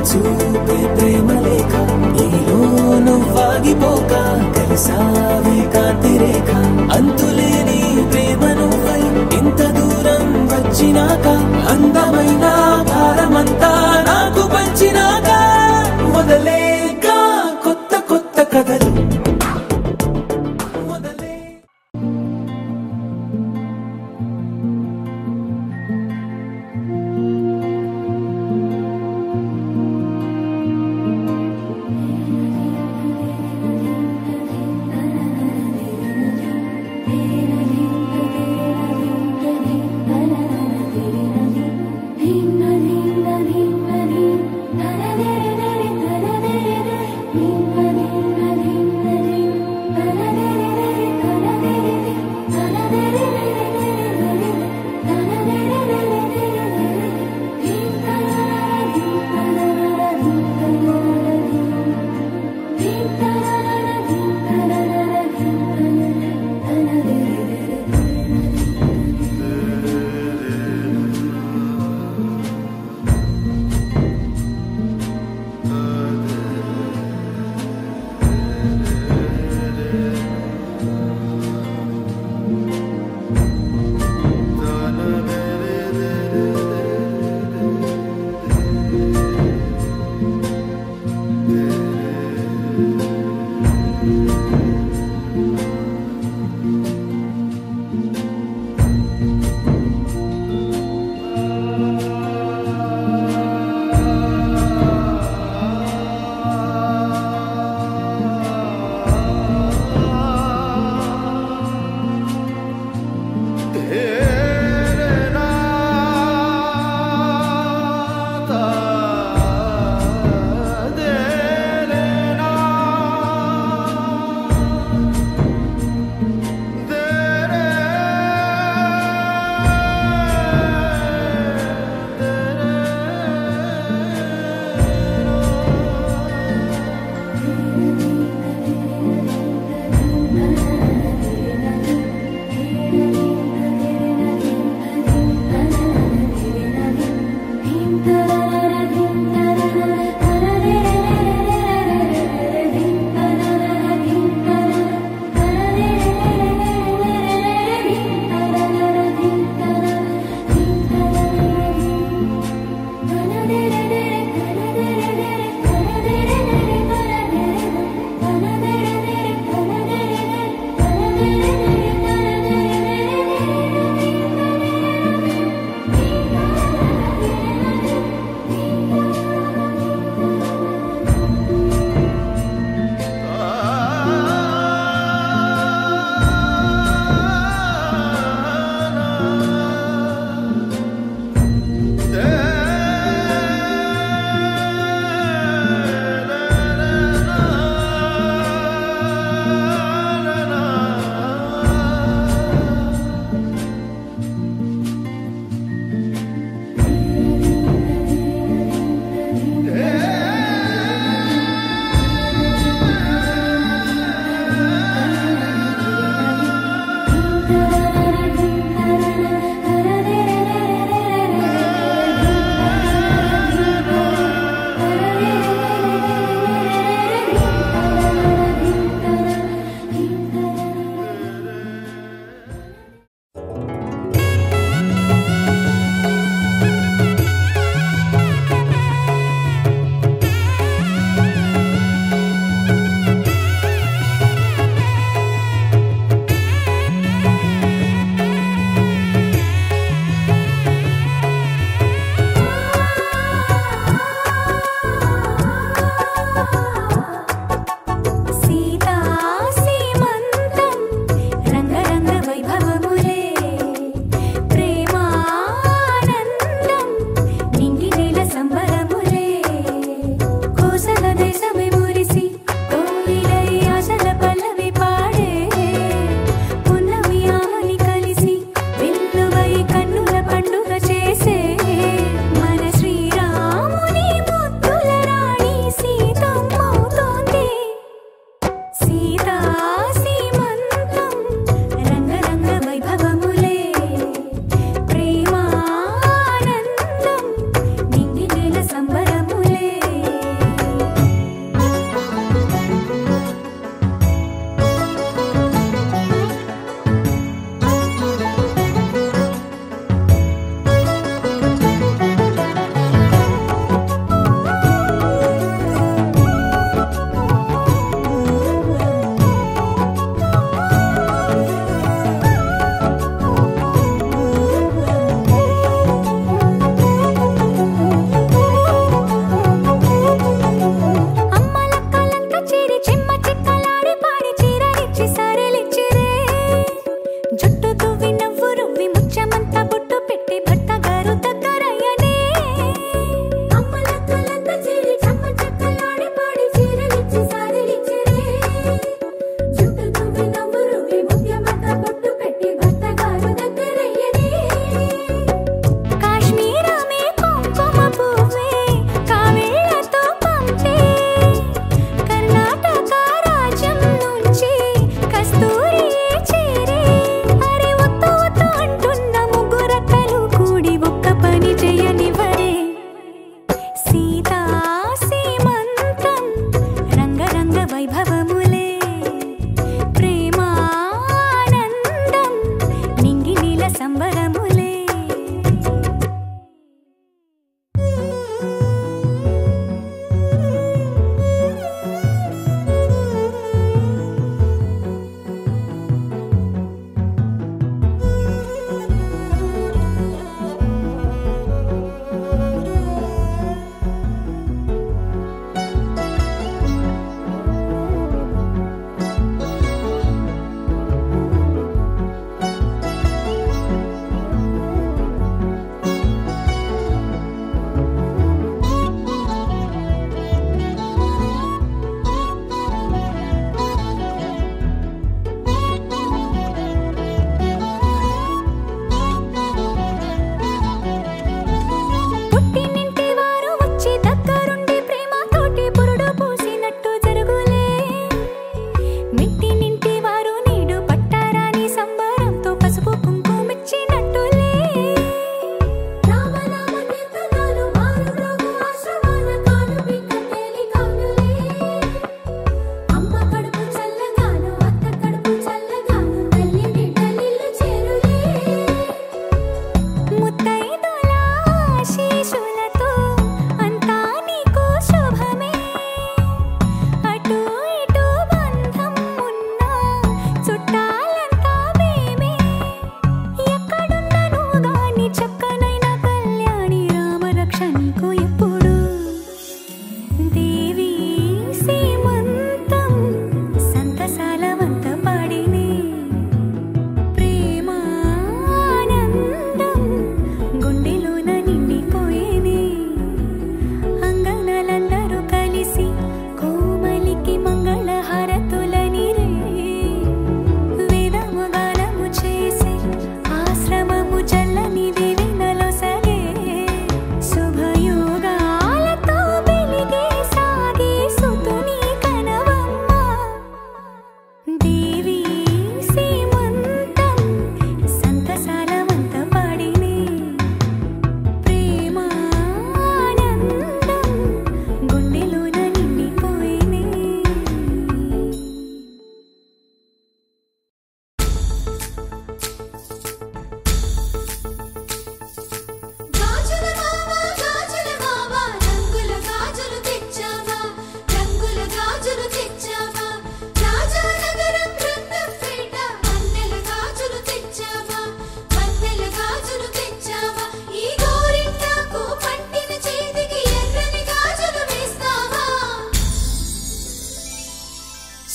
చూపే ప్రేమ లేఖ నీలో నువ్వాగిపోక కలిసావే కాంతి రేఖ అంతులేని ప్రేమ నువ్వై ఇంత దూరం వచ్చినాక అందమైన భారమంతా నాకు పంచినాక మొదలేక కొత్త కొత్త కథలు Hey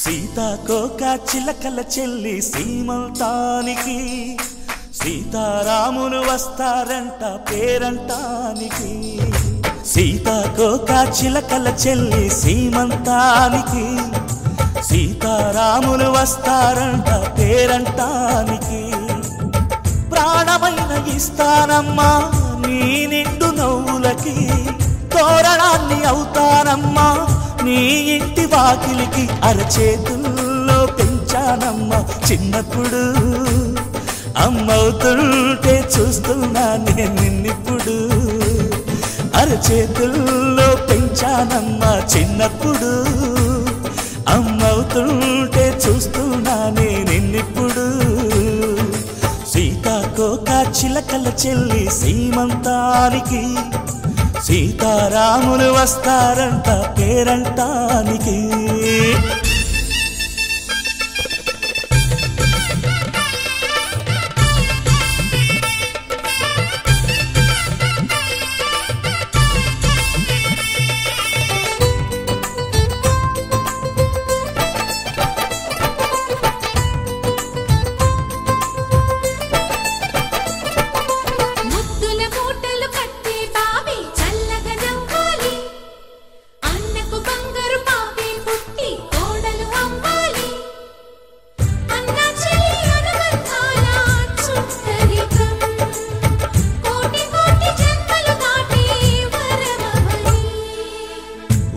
సీతాకోక చిలకల చెల్లి సీమంతానికి సీతారాములు వస్తారంట పేరంటానికి. సీతాకోక చిలకల చెల్లి సీమంతానికి సీతారాములు వస్తారంట పేరంటానికి. ప్రాణమైన ఇస్తానమ్మా నీ నిండు నవ్వులకి, తోరణాన్ని అవుతానమ్మా నీ ఇంటి వాకిలికి. అరచేతుల్లో పెంచానమ్మా చిన్నప్పుడు, అమ్మవుతుంటే చూస్తున్నా నేను నిన్నిప్పుడు. అరచేతుల్లో పెంచానమ్మా చిన్నప్పుడు, అమ్మవుతుంటే చూస్తున్నా నేను నిన్నిప్పుడు. సీతాకోక చిలకల చెల్లి సీమంతానికి సీతారాములు వస్తారంట పేరంటానికి.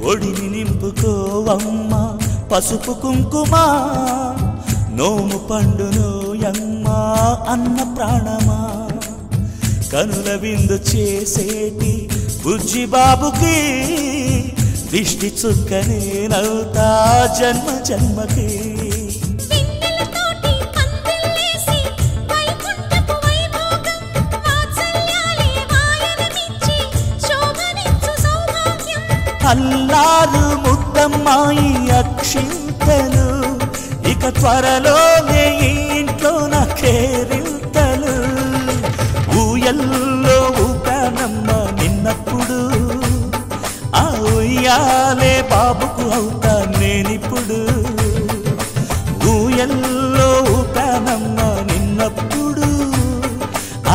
ఒడిని నింపుకోవమ్మ పసుపు కుంకుమ, నోము పండునోయమ్మ అన్న ప్రాణమా. కనుల విందు చేసేటి బుజ్జి బాబుకి దిష్టి చుక్క నేనవుతా జన్మ జన్మకి. అల్లారు ముద్దమ్మాయి అక్షింతలు, ఇక త్వరలోనే ఇంట్లో నా కేరింతలు. ఊయల్లో ఊపానమ్మ నిన్నప్పుడు, ఆ ఉయ్యాలే బాబుకు అవుతా నేనిప్పుడు. ఊయల్లో ఊపానమ్మ నిన్నప్పుడు,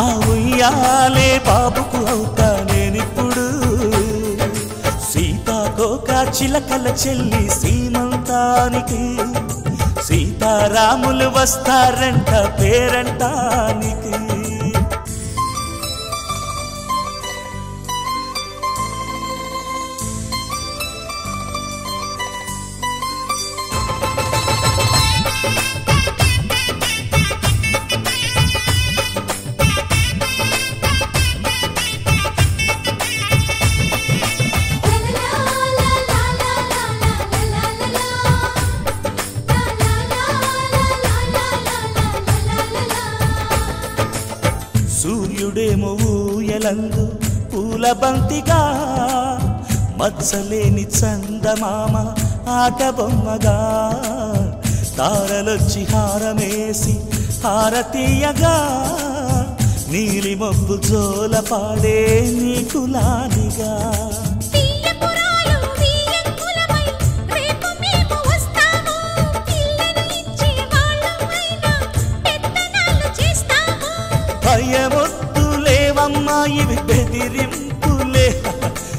ఆ ఉయ్యాలే బాబుకు అవుతా నేనిప్పుడు. సీతాకోక చిలకల చెల్లి సీమంతానికి, సీతారాములు వస్తారంట పేరంటానికి. సూర్యుడేమో ఊయలందు పూల బంతిగా, మత్సలేని చందమామ ఆట బొమ్మగా. తారలొచ్చి హారమేసి హారతీయగా, నీలి మబ్బు జోల పాడే నీకులానిగా. భయమొద్దులేవమ్మా ఇవి బెదిరింపులే,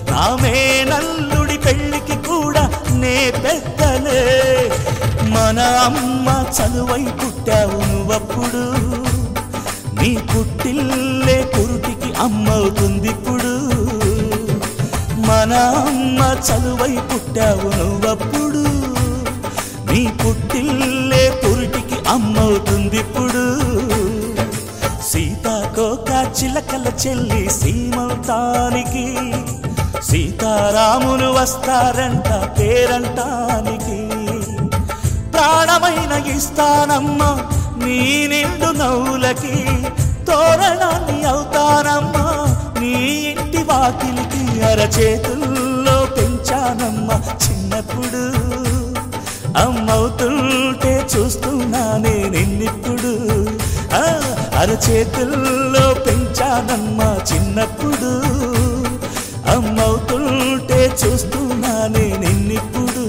నామే నల్లుడి పెళ్ళికి కూడా నే పెద్దలే. మన అమ్మ చలువై పుట్టావు నువ్వప్పుడు, నీ పుట్టిల్లే పురుటికి అమ్మవుతుందిప్పుడు. మన అమ్మ చలువై పుట్టావు నువ్వప్పుడు, నీ పుట్టిల్లే పురుటికి అమ్మవుతుందిప్పుడు. సీతాకోక చిలకల చెల్లి సీమంతానికి, సీతారాములు వస్తారంట పేరంటానికి. ప్రాణమైన ఇస్తానమ్మా నీ నిండు నవ్వులకి, తోరణాన్ని అవుతానమ్మా నీ ఇంటి వాకిలికి. అరచేతుల్లో పెంచానమ్మా చిన్నప్పుడు, అమ్మవుతుంటే చూస్తున్నానే నిన్నిప్పుడు. అరచేతుల్లో పెంచానమ్మా చిన్నప్పుడు, అమ్మవుతుంటే చూస్తున్నానే నిన్నిప్పుడు.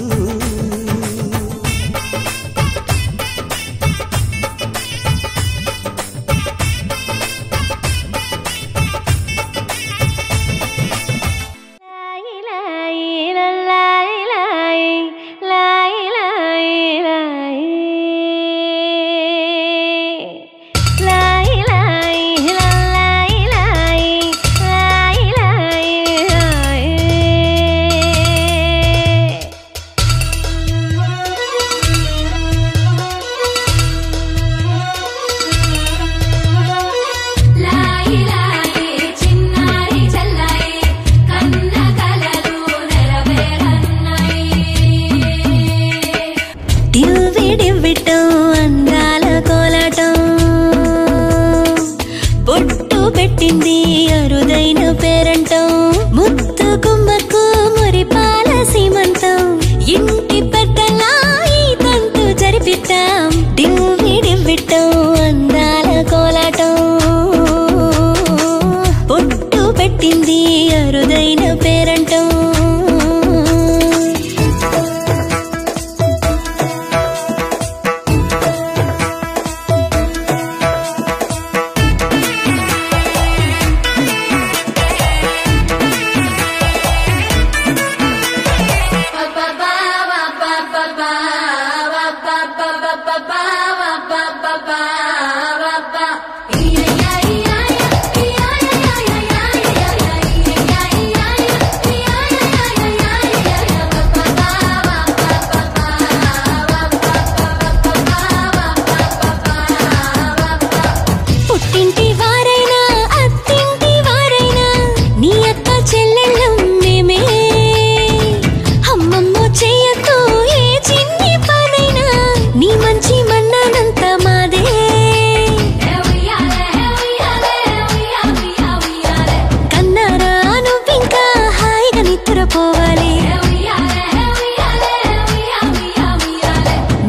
ఊగాలి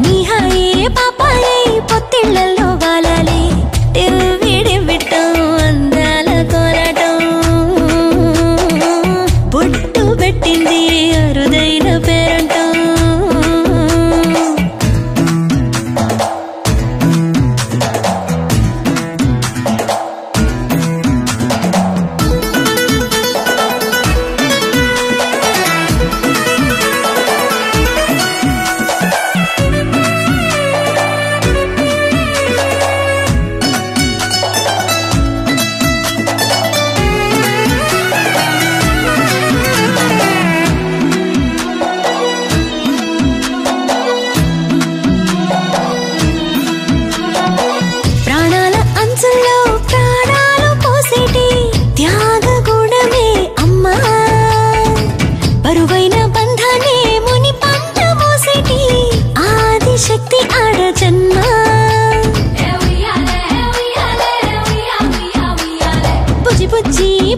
నీ హాయే పాపాయే పొత్తిళ్లలో వాలాలి విడివిట్టం అందాల కోలాటం బొట్టు పెట్టింది అరుదైన పేరంటం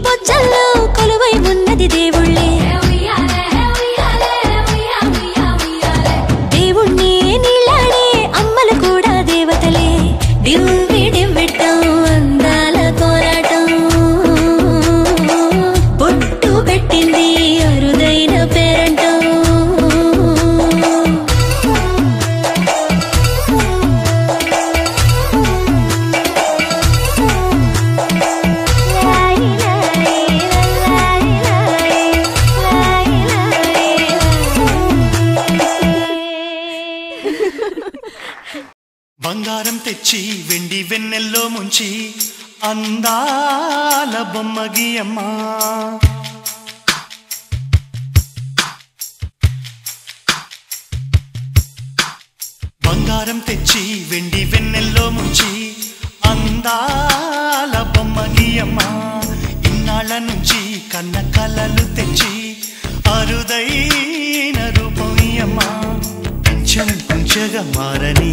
బొజ్జల్లో కొలువై ఉన్నది దేవుళ్ళే దేవుణ్ణి నీళ్ళాడే అమ్మలు కూడా దేవతలే డివ్విడివ్విట్టం అందాల కోలాటం బొట్టు పెట్టింది అరుదైన పేరంటం బంగారం తెచ్చి వెండి వెన్నెల్లో ముంచి అందాల బొమ్మ గీయమ్మా బంగారం తెచ్చి వెండి వెన్నెల్లో ముంచి అందాల బొమ్మ గీయమ్మా ఇన్నాళ్ళ నుంచి కన్న కలలు తెచ్చి అరుదైన రూపం ఇయ్యమ్మా కొంచెం కొంచెగా మారని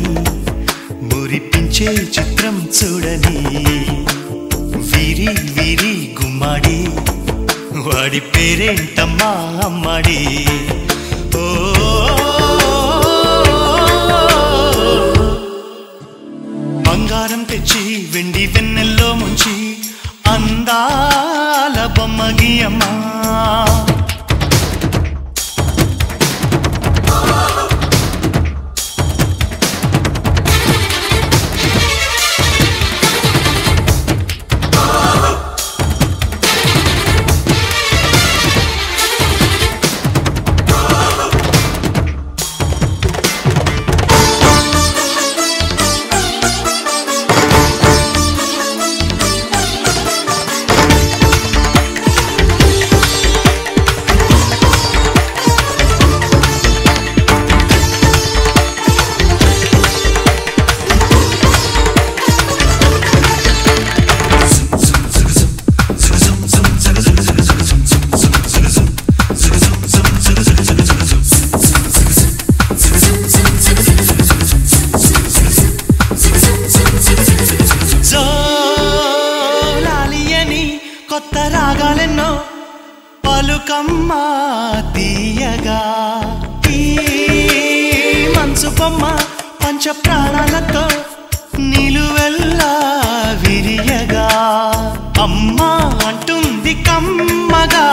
మురిపించే చిత్రం చూడని వీరి వీరి గుమ్మాడి వాడి పేరేంటమ్మా అమ్మాడి ఓ బంగారం తెచ్చి వెండి వెన్నెల్లో ముంచి అందాల బొమ్మ గీయమ్మా కొత్త రాగాలెన్నో పలుకమ్మా తీయగా ఈ మనసు బొమ్మ పంచ ప్రాణాలతో నిలువెల్లా విరియగా అమ్మా అంటుంది కమ్మగా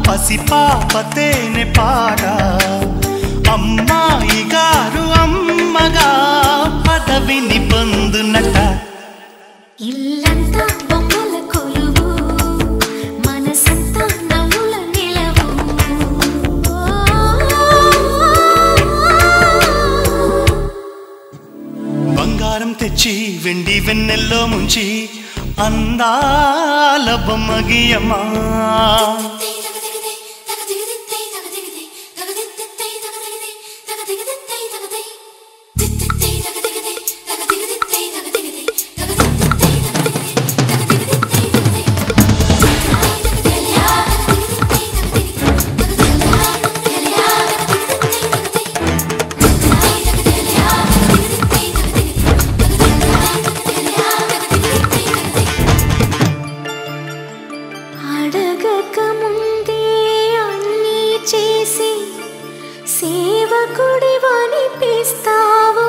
పసిపాప తేనె పాట అమ్మాయి గారు అమ్మగా పదవిని పొందునట ఇల్లంతా బొమ్మల కొలువు మనసంతా నవ్వుల నిలవు బంగారం తెచ్చి వెండి వెన్నెల్లో ముంచి అందాల బొమ్మ గీయమ్మా అడగక ముందు సేవకుడివనిపిస్తావు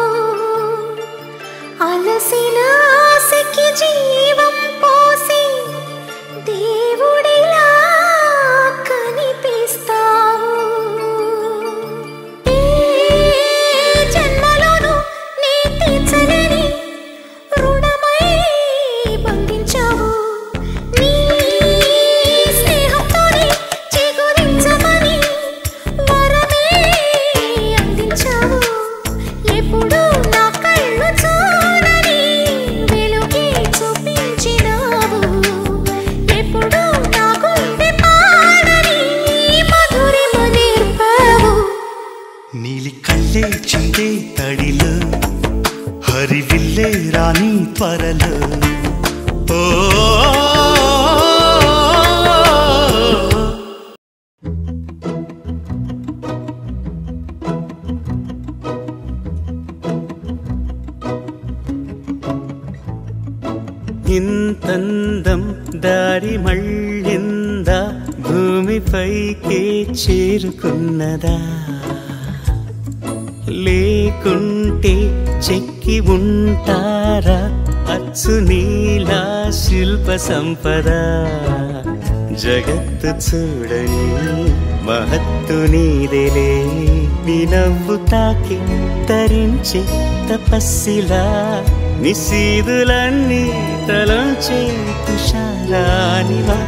అలసిన ఆశకి జీవం పోసి దేవుడిలా కనిపిస్తావు ఏ జన్మలోనూ నీ తీర్చలేని రుణమై బంధించావు నీ స్నేహంతోనే చిగురించమని వరమే అందించావు ఎప్పుడు నా కళ్ళు చూడని వెలుగే చూపించినావు ఎప్పుడు నా గుండె పాడని మధురిమ నేర్పావు నీలి కళ్ళే చిందే తడిలో హరివిల్లే రాణి త్వరలో ఓ ఇంతందం దారి మళ్ళిందా భూమిపైకే చేరుకున్నదా లేకుంటే చెక్కి ఉంటారా అచ్చు నీలా శిల్ప సంపద జగత్తు చూడని మహత్తు నీదేలే నీ నవ్వు తాకి తరించే తపస్సిలా నిశీదులన్నీ తలంచే తుషారానివా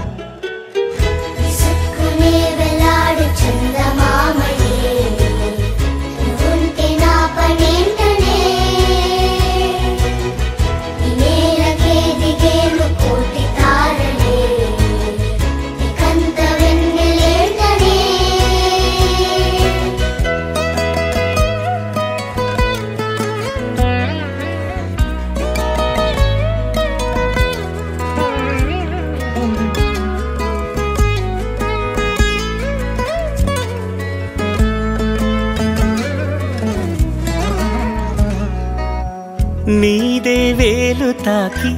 నీదే వేలు తాకి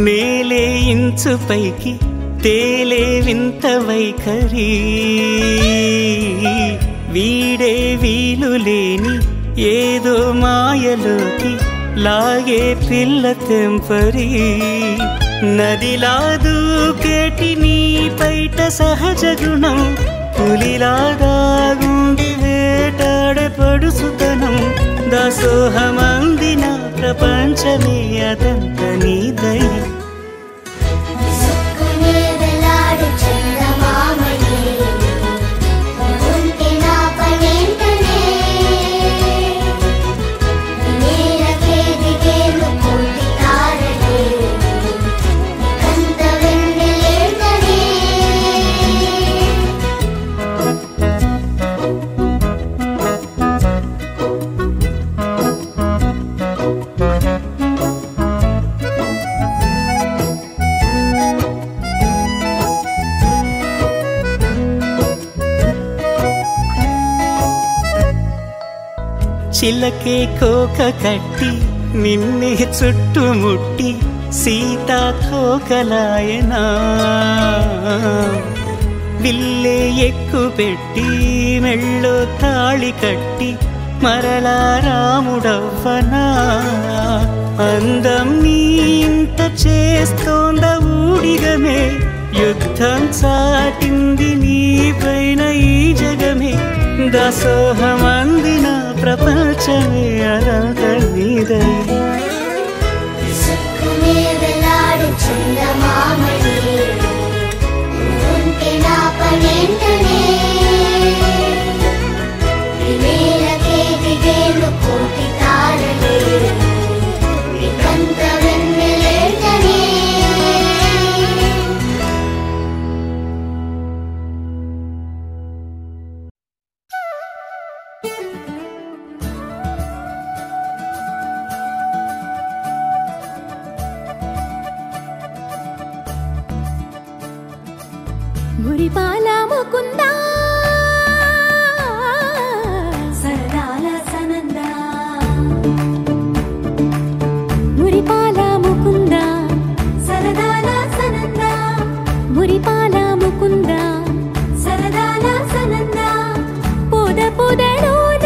నేలే ఇంచు పైకి తేలే వింత వైఖరి వీడే వీలు లేని ఏదో మాయలోకి లాగే పిల్ల తెంపరి నదిలా దూకేటి నీ పైట సహజ గుణం పులిలాగా గుండి వేటాడే పడుసుతనం దాసోహమందిన ప్రపంచమే అదంత నీదై చిలకే కోక కట్టి నిన్నే చుట్టుముట్టి సీతాకోకలాయనా విల్లే ఎక్కు పెట్టి మెళ్ళో తాళి కట్టి మరలా రాముడవ్వనా అందం నీ ఇంత చేస్తోంద ఊడిగమే యుద్ధం చాటింది నీ పైన ఈ జగమే దాసోహమందిన ప్రపంచమే అనంత నీదై మురిపాల ముకుందా సరదాల సనందా మురిపాల ముకుందా సరదాల సనందా మురిపాల ముకుందా సరదాల సనందా పొద పొదలోన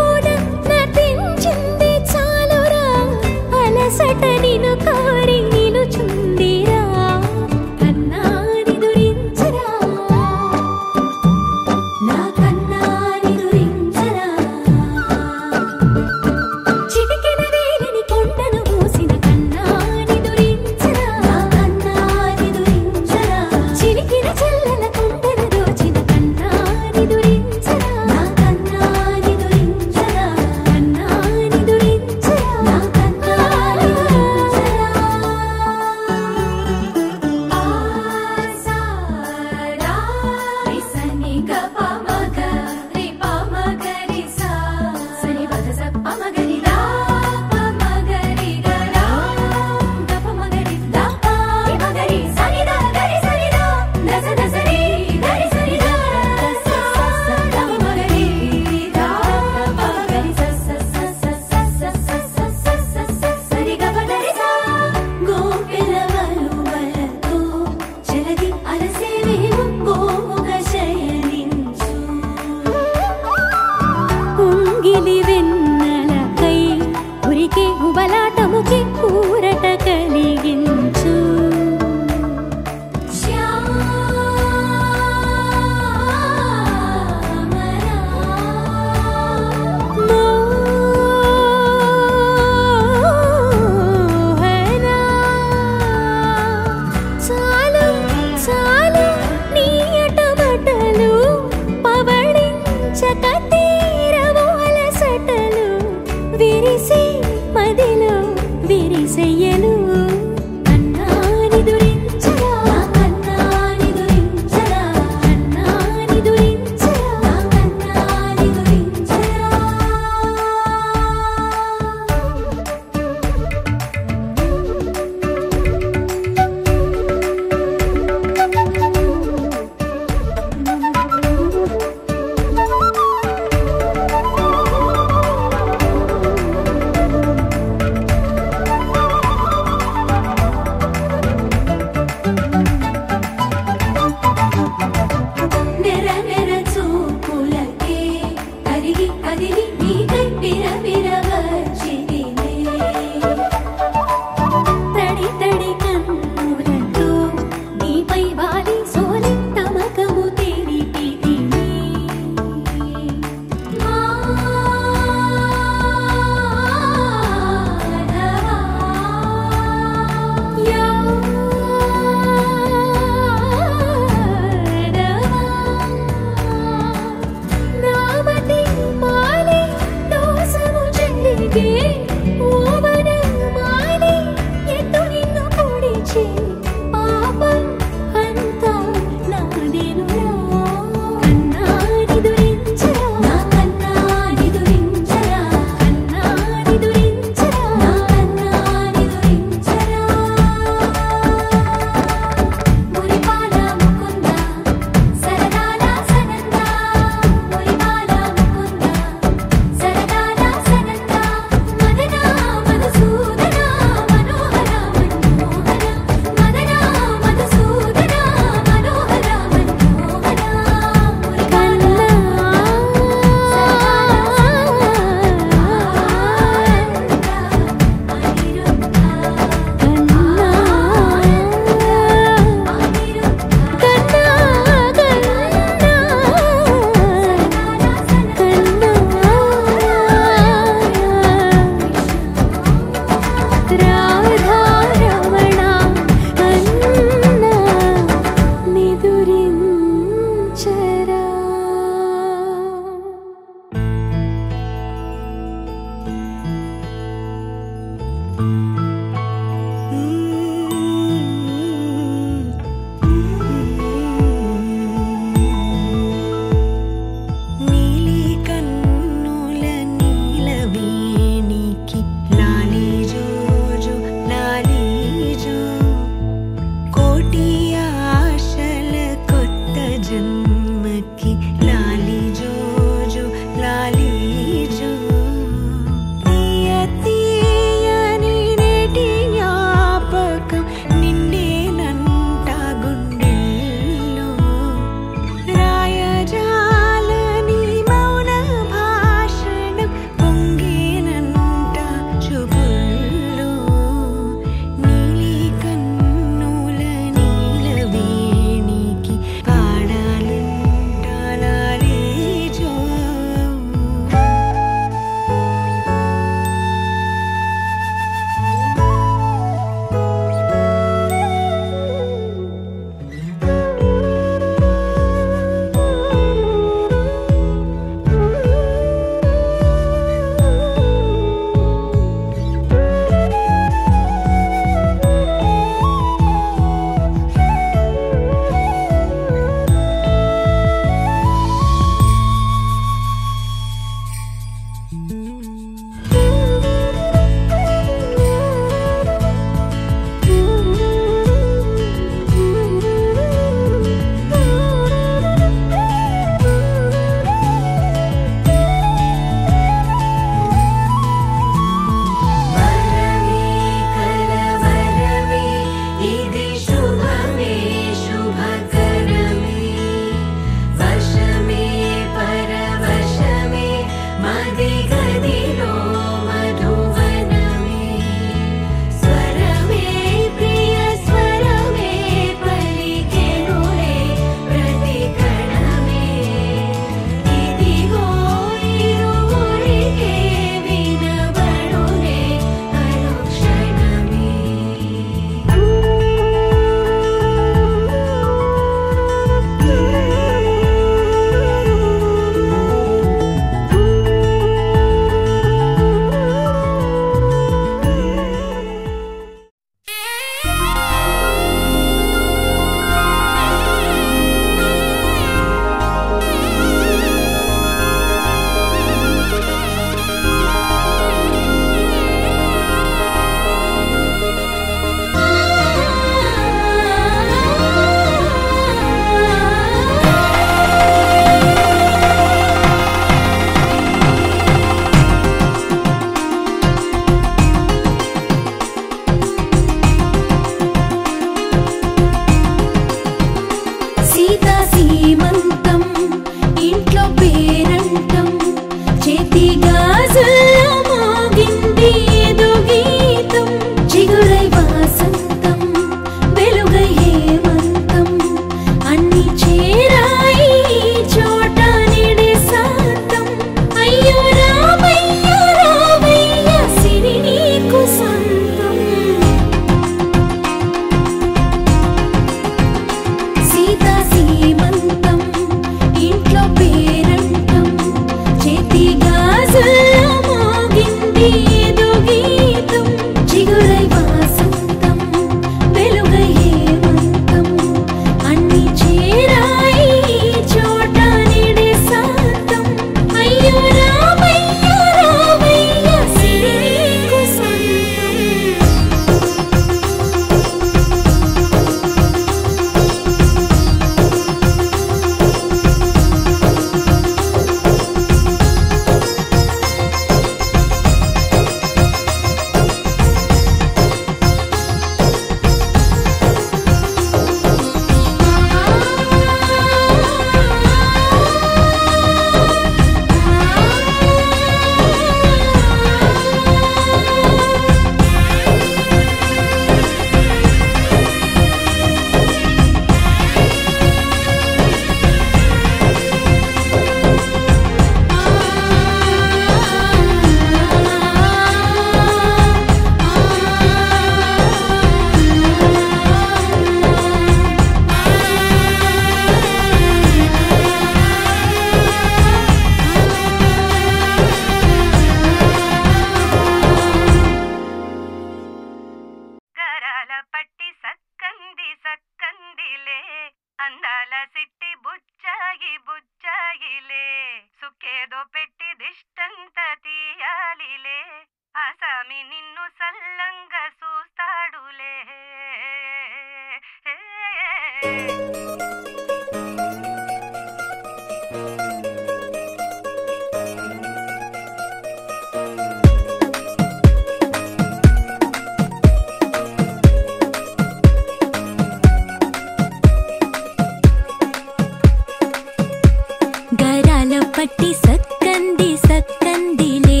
పట్టి సక్కంది సక్కందిలే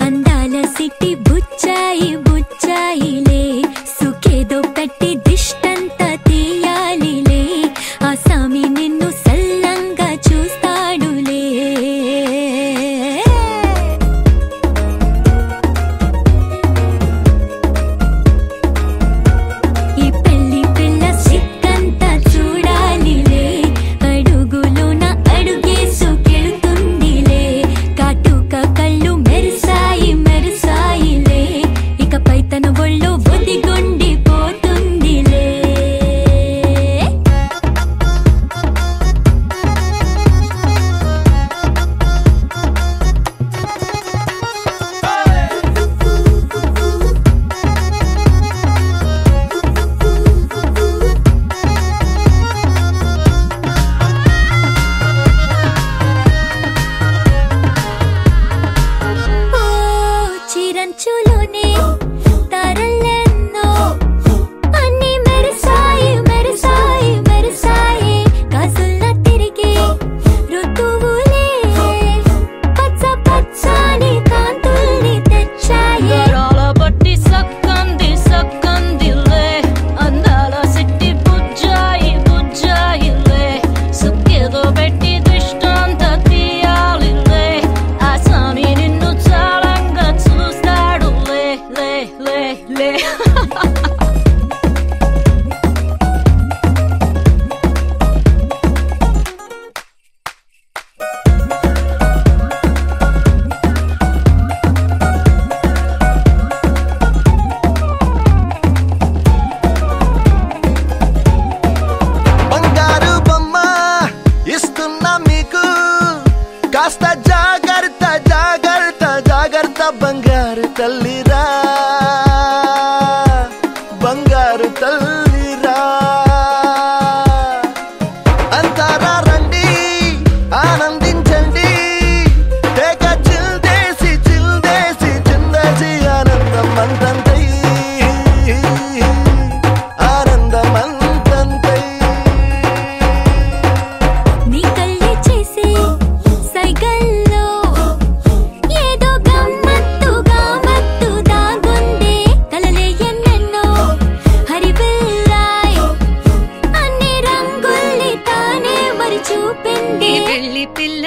అందాల సిట్టి బుచ్చాయి బుచ్చాయిలే సుఖేదో పెట్టి దిష్టంతా తీయాలిలే ఆ సామి నిన్ను సల్లంగా చూస్తాడులే ఈ పెళ్లి పిల్ల సిక్కంతా చూడాలిలే అడుగులోన అడుగేసుకెళ్తుందిలే కాటుక కళ్ళు మెరిసాయి మెరిసాయిలే ఇకపై తన ఒళ్ళో ఒదిగొండిపోతుందిలే ఓ చిరంచులోనే తారలెన్నో అన్ని మెరిసాయి మెరిసాయి మెరిసాయి కాసుల్లా తిరిగే ఋతువులే పచ్చ పచ్చని కాంతుల్ని తెచ్చాయి గరాల బట్టి సక్కంది సక్కందిలే అందాల సిట్టి బుజ్జాయి బుజ్జాయిలే సుక్కేదో పెట్టి దుష్టంత తీయాలిలే ఆ స్వామి నిన్ను చాలంగా చూస్తాడు లే లే లే లే బంగారు బొమ్మ ఇస్తున్నా మీకు కాస్త జాగ్రత్త జాగ్రత్త జాగ్రత్త బంగారు తల్లిరా బంగారు తల్లిరా అంతారా రండి ఆనందించండి తెగ చిల్దేసి చిల్దేసి చిందేసి ఆనందం అంతంతై ఆనందం అంతంతై నీ కళ్ళే చేసే సైగల్లో ఏదో గమ్మత్తుగా మత్తు దాగుందే కలలే ఎన్నెన్నో హరివిల్లాయ్ అన్ని రంగుల్ని తానే మరి చూపింది ఈ పెళ్లి పిల్ల